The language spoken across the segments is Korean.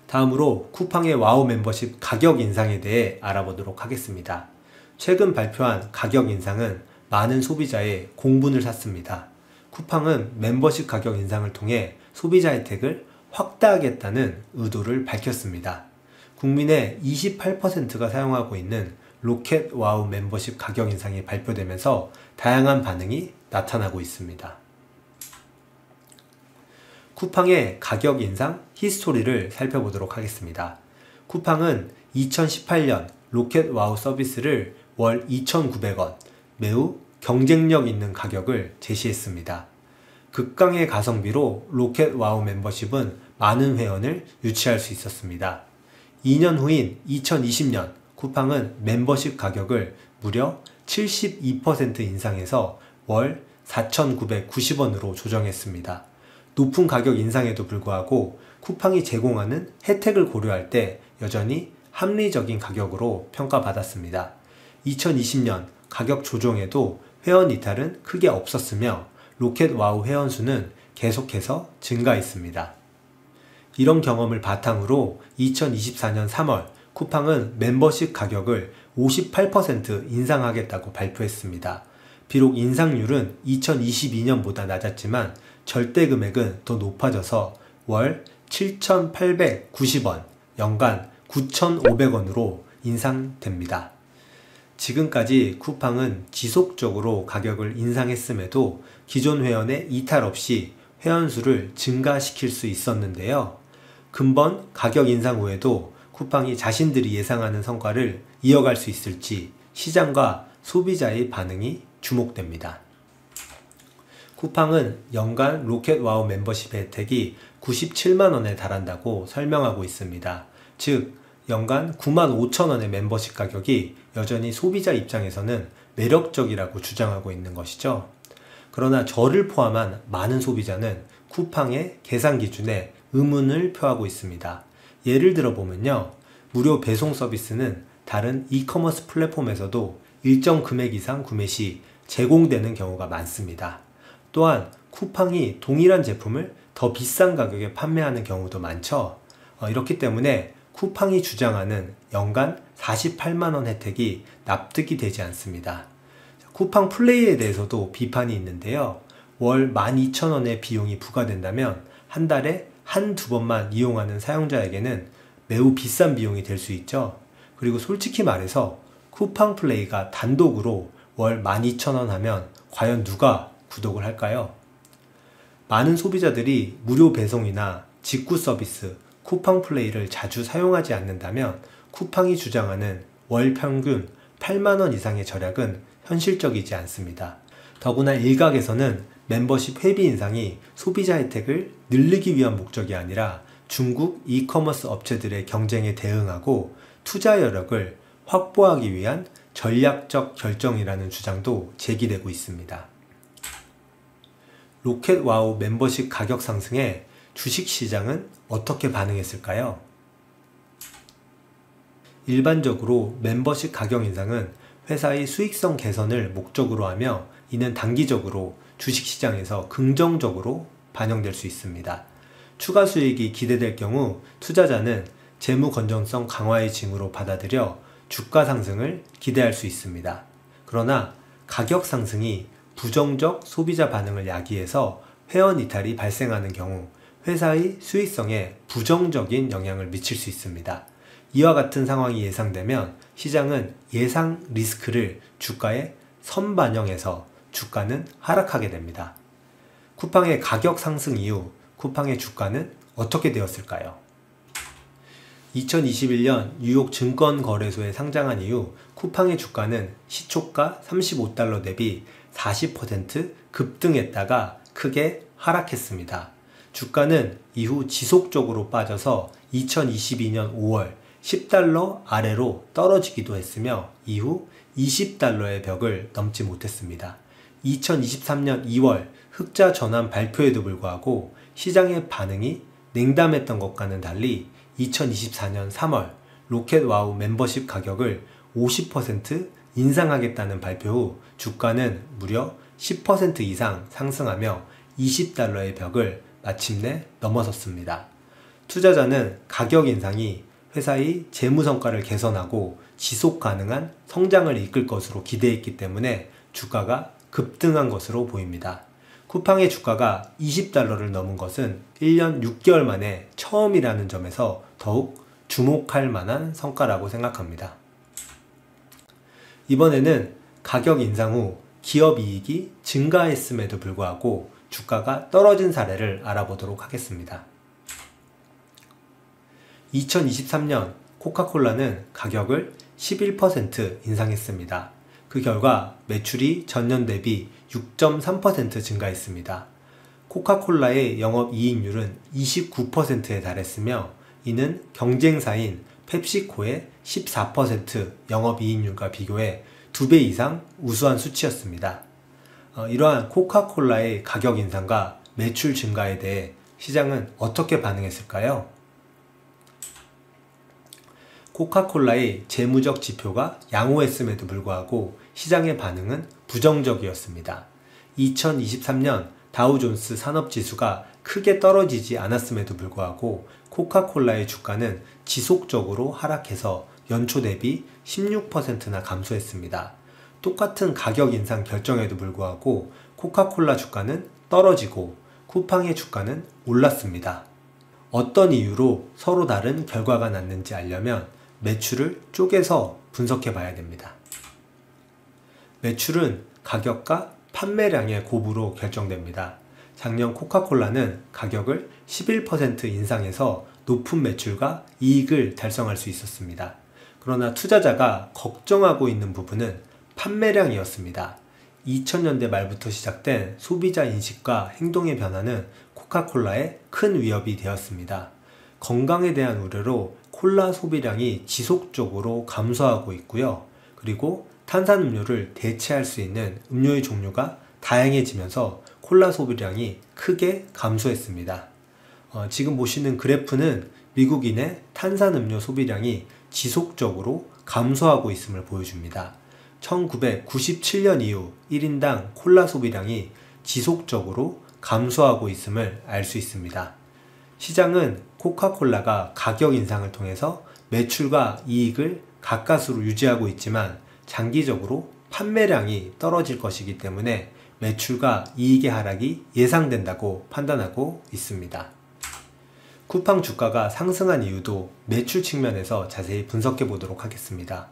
다음으로 쿠팡의 와우 멤버십 가격 인상에 대해 알아보도록 하겠습니다. 최근 발표한 가격 인상은 많은 소비자의 공분을 샀습니다. 쿠팡은 멤버십 가격 인상을 통해 소비자 혜택을 확대하겠다는 의도를 밝혔습니다. 국민의 28%가 사용하고 있는 로켓 와우 멤버십 가격 인상이 발표되면서 다양한 반응이 나타나고 있습니다. 쿠팡의 가격 인상 히스토리를 살펴보도록 하겠습니다. 쿠팡은 2018년 로켓 와우 서비스를 월 2,900원, 매우 경쟁력 있는 가격을 제시했습니다. 극강의 가성비로 로켓 와우 멤버십은 많은 회원을 유치할 수 있었습니다. 2년 후인 2020년 쿠팡은 멤버십 가격을 무려 72% 인상해서 월 4,990원으로 조정했습니다. 높은 가격 인상에도 불구하고 쿠팡이 제공하는 혜택을 고려할 때 여전히 합리적인 가격으로 평가받았습니다. 2020년 가격 조정에도 회원 이탈은 크게 없었으며 로켓 와우 회원 수는 계속해서 증가했습니다. 이런 경험을 바탕으로 2024년 3월 쿠팡은 멤버십 가격을 58% 인상하겠다고 발표했습니다. 비록 인상률은 2022년보다 낮았지만 절대 금액은 더 높아져서 월 7,890원, 연간 9,500원으로 인상됩니다. 지금까지 쿠팡은 지속적으로 가격을 인상했음에도 기존 회원의 이탈 없이 회원 수를 증가시킬 수 있었는데요. 근본 가격 인상 후에도 쿠팡이 자신들이 예상하는 성과를 이어갈 수 있을지 시장과 소비자의 반응이 주목됩니다. 쿠팡은 연간 로켓 와우 멤버십 혜택이 97만원에 달한다고 설명하고 있습니다. 즉 연간 95,000원의 멤버십 가격이 여전히 소비자 입장에서는 매력적이라고 주장하고 있는 것이죠. 그러나 저를 포함한 많은 소비자는 쿠팡의 계산 기준에 의문을 표하고 있습니다. 예를 들어 보면요, 무료 배송 서비스는 다른 이커머스 플랫폼에서도 일정 금액 이상 구매 시 제공되는 경우가 많습니다. 또한 쿠팡이 동일한 제품을 더 비싼 가격에 판매하는 경우도 많죠. 이렇기 때문에 쿠팡이 주장하는 연간 48만원 혜택이 납득이 되지 않습니다. 쿠팡 플레이에 대해서도 비판이 있는데요. 월 12,000원의 비용이 부과된다면 한 달에 한두 번만 이용하는 사용자에게는 매우 비싼 비용이 될 수 있죠. 그리고 솔직히 말해서 쿠팡 플레이가 단독으로 월 12,000원 하면 과연 누가 구독을 할까요? 많은 소비자들이 무료 배송이나 직구 서비스, 쿠팡 플레이를 자주 사용하지 않는다면 쿠팡이 주장하는 월 평균 8만원 이상의 절약은 현실적이지 않습니다. 더구나 일각에서는 멤버십 회비 인상이 소비자 혜택을 늘리기 위한 목적이 아니라 중국 이커머스 업체들의 경쟁에 대응하고 투자 여력을 확보하기 위한 전략적 결정이라는 주장도 제기되고 있습니다. 로켓 와우 멤버십 가격 상승에 주식시장은 어떻게 반응했을까요? 일반적으로 멤버십 가격 인상은 회사의 수익성 개선을 목적으로 하며 이는 단기적으로 주식시장에서 긍정적으로 반영될 수 있습니다. 추가 수익이 기대될 경우 투자자는 재무 건전성 강화의 징후로 받아들여 주가 상승을 기대할 수 있습니다. 그러나 가격 상승이 부정적 소비자 반응을 야기해서 회원 이탈이 발생하는 경우 회사의 수익성에 부정적인 영향을 미칠 수 있습니다. 이와 같은 상황이 예상되면 시장은 예상 리스크를 주가에 선반영해서 주가는 하락하게 됩니다. 쿠팡의 가격 상승 이후 쿠팡의 주가는 어떻게 되었을까요? 2021년 뉴욕 증권거래소에 상장한 이후 쿠팡의 주가는 시초가 35달러 대비 40% 급등했다가 크게 하락했습니다. 주가는 이후 지속적으로 빠져서 2022년 5월 10달러 아래로 떨어지기도 했으며 이후 20달러의 벽을 넘지 못했습니다. 2023년 2월 흑자 전환 발표에도 불구하고 시장의 반응이 냉담했던 것과는 달리 2024년 3월 로켓 와우 멤버십 가격을 50% 인상하겠다는 발표 후 주가는 무려 10% 이상 상승하며 20달러의 벽을 마침내 넘어섰습니다. 투자자는 가격 인상이 회사의 재무 성과를 개선하고 지속 가능한 성장을 이끌 것으로 기대했기 때문에 주가가 급등한 것으로 보입니다. 쿠팡의 주가가 $20를 넘은 것은 1년 6개월 만에 처음이라는 점에서 더욱 주목할 만한 성과라고 생각합니다. 이번에는 가격 인상 후 기업 이익이 증가했음에도 불구하고 주가가 떨어진 사례를 알아보도록 하겠습니다. 2023년 코카콜라는 가격을 11% 인상했습니다. 그 결과 매출이 전년 대비 6.3% 증가했습니다. 코카콜라의 영업이익률은 29%에 달했으며 이는 경쟁사인 펩시코의 14% 영업이익률과 비교해 2배 이상 우수한 수치였습니다. 이러한 코카콜라의 가격 인상과 매출 증가에 대해 시장은 어떻게 반응했을까요? 코카콜라의 재무적 지표가 양호했음에도 불구하고 시장의 반응은 부정적이었습니다. 2023년 다우존스 산업지수가 크게 떨어지지 않았음에도 불구하고 코카콜라의 주가는 지속적으로 하락해서 연초 대비 16%나 감소했습니다. 똑같은 가격 인상 결정에도 불구하고 코카콜라 주가는 떨어지고 쿠팡의 주가는 올랐습니다. 어떤 이유로 서로 다른 결과가 났는지 알려면 매출을 쪼개서 분석해 봐야 됩니다. 매출은 가격과 판매량의 곱으로 결정됩니다. 작년 코카콜라는 가격을 11% 인상해서 높은 매출과 이익을 달성할 수 있었습니다. 그러나 투자자가 걱정하고 있는 부분은 판매량이었습니다. 2000년대 말부터 시작된 소비자 인식과 행동의 변화는 코카콜라에 큰 위협이 되었습니다. 건강에 대한 우려로 콜라 소비량이 지속적으로 감소하고 있고요. 그리고 탄산음료를 대체할 수 있는 음료의 종류가 다양해지면서 콜라 소비량이 크게 감소했습니다. 지금 보시는 그래프는 미국인의 탄산음료 소비량이 지속적으로 감소하고 있음을 보여줍니다. 1997년 이후 1인당 콜라 소비량이 지속적으로 감소하고 있음을 알 수 있습니다. 시장은 코카콜라가 가격 인상을 통해서 매출과 이익을 가까스로 유지하고 있지만 장기적으로 판매량이 떨어질 것이기 때문에 매출과 이익의 하락이 예상된다고 판단하고 있습니다. 쿠팡 주가가 상승한 이유도 매출 측면에서 자세히 분석해 보도록 하겠습니다.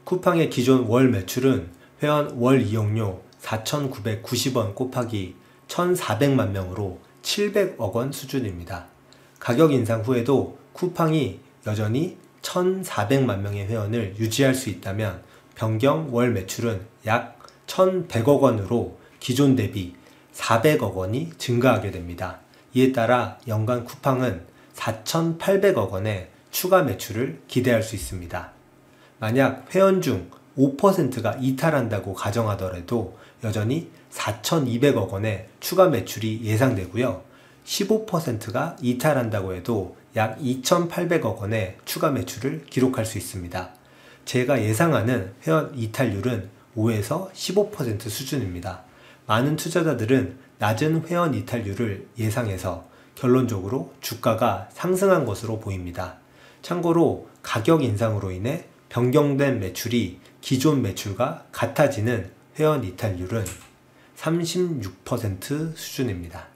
쿠팡의 기존 월 매출은 회원 월 이용료 4,990원 곱하기 1,400만 명으로 700억 원 수준입니다. 가격 인상 후에도 쿠팡이 여전히 1,400만 명의 회원을 유지할 수 있다면 변경 월 매출은 약 1,100억 원으로 기존 대비 400억 원이 증가하게 됩니다. 이에 따라 연간 쿠팡은 4,800억 원의 추가 매출을 기대할 수 있습니다. 만약 회원 중 5%가 이탈한다고 가정하더라도 여전히 4,200억 원의 추가 매출이 예상되고요. 15%가 이탈한다고 해도 약 2,800억 원의 추가 매출을 기록할 수 있습니다. 제가 예상하는 회원 이탈률은 5에서 15% 수준입니다. 많은 투자자들은 낮은 회원 이탈률을 예상해서 결론적으로 주가가 상승한 것으로 보입니다. 참고로 가격 인상으로 인해 변경된 매출이 기존 매출과 같아지는 회원 이탈률은 36% 수준입니다.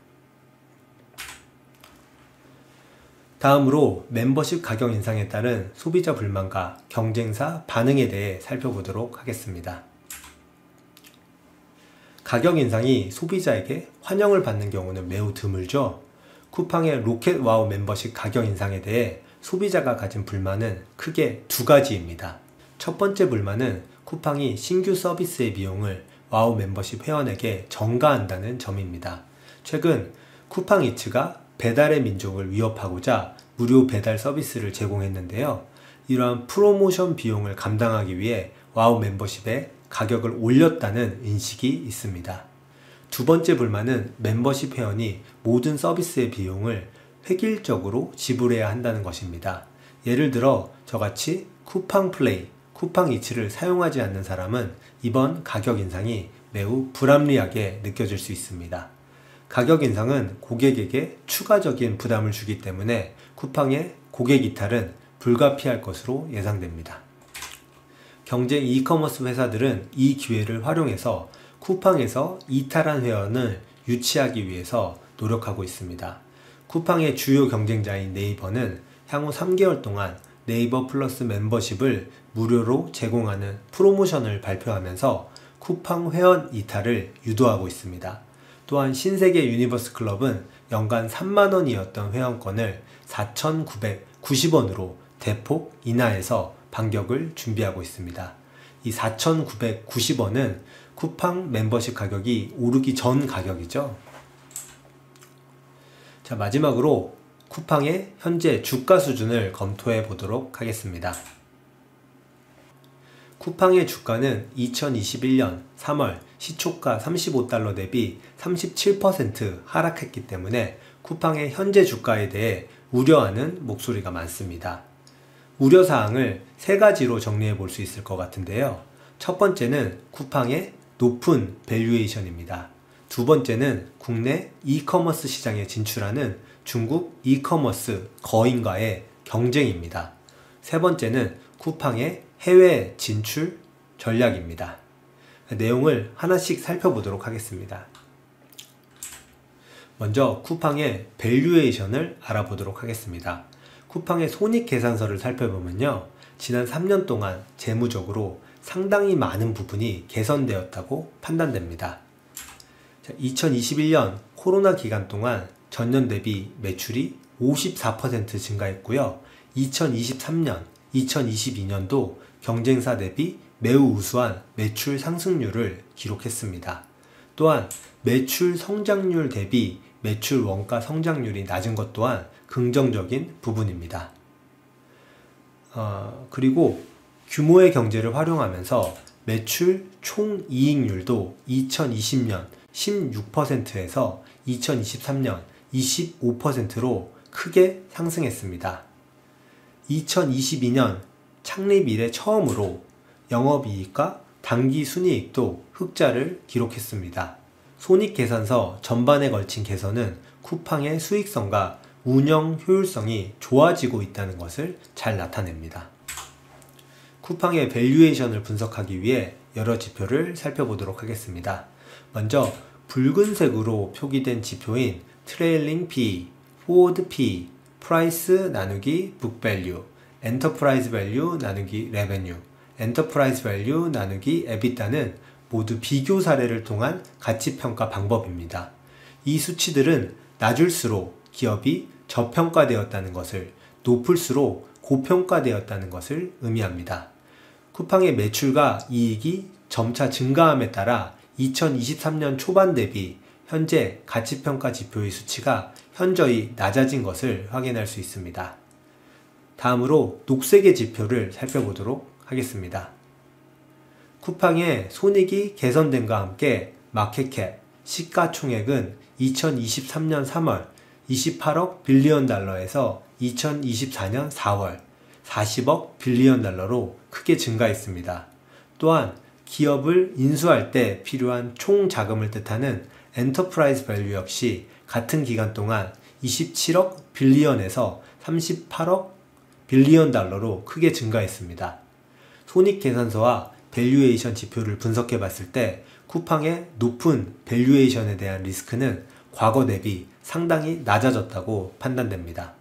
다음으로 멤버십 가격 인상에 따른 소비자 불만과 경쟁사 반응에 대해 살펴보도록 하겠습니다. 가격 인상이 소비자에게 환영을 받는 경우는 매우 드물죠. 쿠팡의 로켓와우 멤버십 가격 인상에 대해 소비자가 가진 불만은 크게 두 가지입니다. 첫 번째 불만은 쿠팡이 신규 서비스의 비용을 와우 멤버십 회원에게 전가한다는 점입니다. 최근 쿠팡이츠가 배달의 민족을 위협하고자 무료 배달 서비스를 제공했는데요. 이러한 프로모션 비용을 감당하기 위해 와우 멤버십의 가격을 올렸다는 인식이 있습니다. 두 번째 불만은 멤버십 회원이 모든 서비스의 비용을 획일적으로 지불해야 한다는 것입니다. 예를 들어 저같이 쿠팡 플레이, 쿠팡 이츠를 사용하지 않는 사람은 이번 가격 인상이 매우 불합리하게 느껴질 수 있습니다. 가격 인상은 고객에게 추가적인 부담을 주기 때문에 쿠팡의 고객 이탈은 불가피할 것으로 예상됩니다. 경쟁 이커머스 회사들은 이 기회를 활용해서 쿠팡에서 이탈한 회원을 유치하기 위해서 노력하고 있습니다. 쿠팡의 주요 경쟁자인 네이버는 향후 3개월 동안 네이버 플러스 멤버십을 무료로 제공하는 프로모션을 발표하면서 쿠팡 회원 이탈을 유도하고 있습니다. 또한 신세계 유니버스 클럽은 연간 3만원이었던 회원권을 4,990원으로 대폭 인하해서 반격을 준비하고 있습니다. 이 4,990원은 쿠팡 멤버십 가격이 오르기 전 가격이죠. 자, 마지막으로 쿠팡의 현재 주가 수준을 검토해 보도록 하겠습니다. 쿠팡의 주가는 2021년 3월 시초가 35달러 대비 37% 하락했기 때문에 쿠팡의 현재 주가에 대해 우려하는 목소리가 많습니다. 우려사항을 세 가지로 정리해 볼 수 있을 것 같은데요. 첫 번째는 쿠팡의 높은 밸류에이션입니다. 두 번째는 국내 이커머스 시장에 진출하는 중국 이커머스 거인과의 경쟁입니다. 세 번째는 쿠팡의 해외 진출 전략입니다. 내용을 하나씩 살펴보도록 하겠습니다. 먼저 쿠팡의 밸류에이션을 알아보도록 하겠습니다. 쿠팡의 손익계산서를 살펴보면요, 지난 3년 동안 재무적으로 상당히 많은 부분이 개선되었다고 판단됩니다. 2021년 코로나 기간 동안 전년 대비 매출이 54% 증가했고요. 2023년, 2022년도 경쟁사 대비 매우 우수한 매출 상승률을 기록했습니다. 또한 매출 성장률 대비 매출 원가 성장률이 낮은 것 또한 긍정적인 부분입니다. 그리고 규모의 경제를 활용하면서 매출 총이익률도 2020년 16%에서 2023년 25%로 크게 상승했습니다. 2022년 창립 이래 처음으로 영업이익과 당기순이익도 흑자를 기록했습니다. 손익계산서 전반에 걸친 개선은 쿠팡의 수익성과 운영 효율성이 좋아지고 있다는 것을 잘 나타냅니다. 쿠팡의 밸류에이션을 분석하기 위해 여러 지표를 살펴보도록 하겠습니다. 먼저 붉은색으로 표기된 지표인 트레일링 P, 포워드 P, 프라이스 나누기 북밸류, 엔터프라이즈 밸류 나누기 레베뉴, 엔터프라이즈 밸류 나누기 에비타는 모두 비교 사례를 통한 가치평가 방법입니다. 이 수치들은 낮을수록 기업이 저평가되었다는 것을, 높을수록 고평가되었다는 것을 의미합니다. 쿠팡의 매출과 이익이 점차 증가함에 따라 2023년 초반 대비 현재 가치평가 지표의 수치가 현저히 낮아진 것을 확인할 수 있습니다. 다음으로 녹색의 지표를 살펴보도록 하겠습니다. 쿠팡의 손익이 개선됨과 함께 마켓캡, 시가총액은 2023년 3월 28억 빌리언 달러에서 2024년 4월 40억 빌리언 달러로 크게 증가했습니다. 또한 기업을 인수할 때 필요한 총 자금을 뜻하는 엔터프라이즈 밸류 역시 같은 기간 동안 27억 빌리언에서 38억 빌리언 달러로 크게 증가했습니다. 손익계산서와 밸류에이션 지표를 분석해 봤을 때 쿠팡의 높은 밸류에이션에 대한 리스크는 과거 대비 상당히 낮아졌다고 판단됩니다.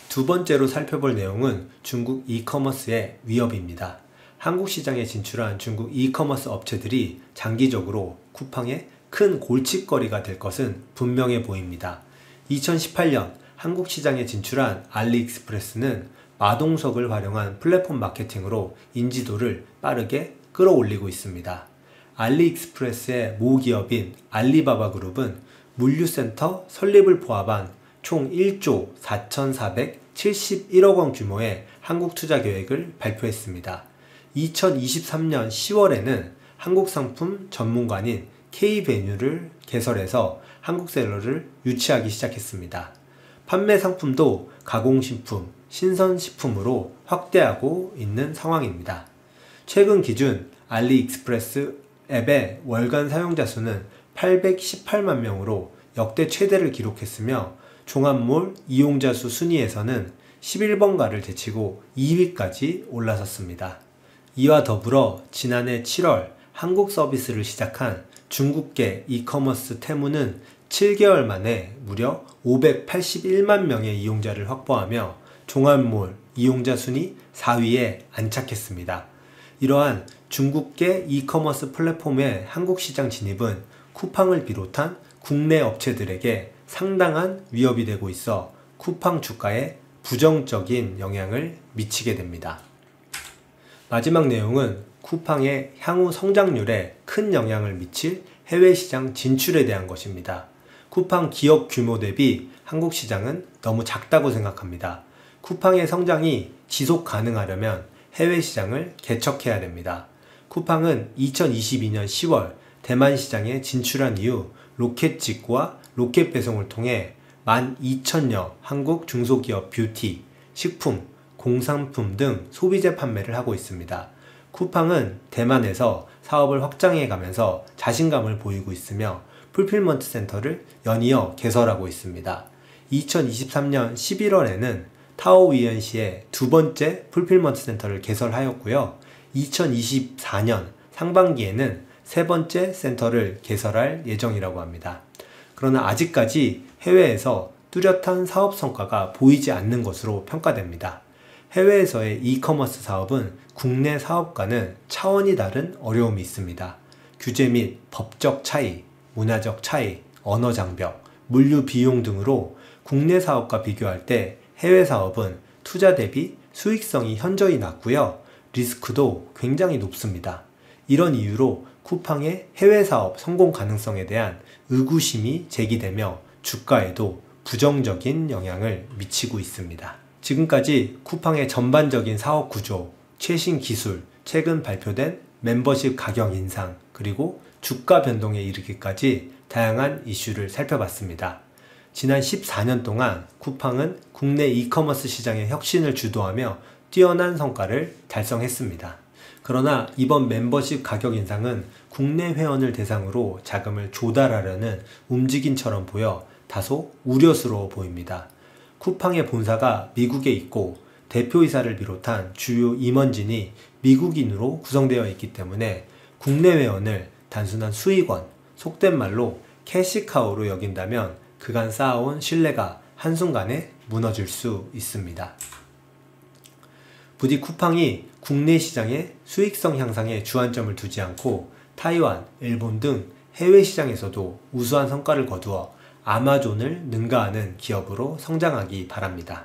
두 번째로 살펴볼 내용은 중국 이커머스의 위협입니다. 한국 시장에 진출한 중국 이커머스 업체들이 장기적으로 쿠팡의 큰 골칫거리가 될 것은 분명해 보입니다. 2018년 한국 시장에 진출한 알리익스프레스는 마동석을 활용한 플랫폼 마케팅으로 인지도를 빠르게 끌어올리고 있습니다. 알리익스프레스의 모기업인 알리바바 그룹은 물류센터 설립을 포함한 총 1조 4,471억 원 규모의 한국 투자 계획을 발표했습니다. 2023년 10월에는 한국 상품 전문가인 K베뉴를 개설해서 한국셀러를 유치하기 시작했습니다. 판매 상품도 가공식품, 신선식품으로 확대하고 있는 상황입니다. 최근 기준 알리익스프레스 앱의 월간 사용자 수는 818만 명으로 역대 최대를 기록했으며 종합몰 이용자 수 순위에서는 11번가를 제치고 2위까지 올라섰습니다. 이와 더불어 지난해 7월 한국 서비스를 시작한 중국계 이커머스 테무는 7개월 만에 무려 581만 명의 이용자를 확보하며 종합몰 이용자 순위 4위에 안착했습니다. 이러한 중국계 이커머스 플랫폼의 한국 시장 진입은 쿠팡을 비롯한 국내 업체들에게 상당한 위협이 되고 있어 쿠팡 주가에 부정적인 영향을 미치게 됩니다. 마지막 내용은 쿠팡의 향후 성장률에 큰 영향을 미칠 해외 시장 진출에 대한 것입니다. 쿠팡 기업 규모 대비 한국 시장은 너무 작다고 생각합니다. 쿠팡의 성장이 지속 가능하려면 해외 시장을 개척해야 됩니다. 쿠팡은 2022년 10월 대만 시장에 진출한 이후 로켓 직구와 로켓 배송을 통해 12,000여 한국 중소기업 뷰티, 식품, 공산품 등 소비재 판매를 하고 있습니다. 쿠팡은 대만에서 사업을 확장해 가면서 자신감을 보이고 있으며 풀필먼트 센터를 연이어 개설하고 있습니다. 2023년 11월에는 타오위엔시에 두 번째 풀필먼트 센터를 개설하였고요. 2024년 상반기에는 세 번째 센터를 개설할 예정이라고 합니다. 그러나 아직까지 해외에서 뚜렷한 사업 성과가 보이지 않는 것으로 평가됩니다. 해외에서의 이커머스 사업은 국내 사업과는 차원이 다른 어려움이 있습니다. 규제 및 법적 차이, 문화적 차이, 언어 장벽, 물류 비용 등으로 국내 사업과 비교할 때 해외 사업은 투자 대비 수익성이 현저히 낮고요. 리스크도 굉장히 높습니다. 이런 이유로 쿠팡의 해외 사업 성공 가능성에 대한 의구심이 제기되며 주가에도 부정적인 영향을 미치고 있습니다. 지금까지 쿠팡의 전반적인 사업 구조, 최신 기술, 최근 발표된 멤버십 가격 인상, 그리고 주가 변동에 이르기까지 다양한 이슈를 살펴봤습니다. 지난 14년 동안 쿠팡은 국내 이커머스 시장의 혁신을 주도하며 뛰어난 성과를 달성했습니다. 그러나 이번 멤버십 가격 인상은 국내 회원을 대상으로 자금을 조달하려는 움직임처럼 보여 다소 우려스러워 보입니다. 쿠팡의 본사가 미국에 있고 대표이사를 비롯한 주요 임원진이 미국인으로 구성되어 있기 때문에 국내 회원을 단순한 수익원, 속된 말로 캐시카우로 여긴다면 그간 쌓아온 신뢰가 한순간에 무너질 수 있습니다. 부디 쿠팡이 국내 시장의 수익성 향상에 주안점을 두지 않고 타이완, 일본 등 해외 시장에서도 우수한 성과를 거두어 아마존을 능가하는 기업으로 성장하기 바랍니다.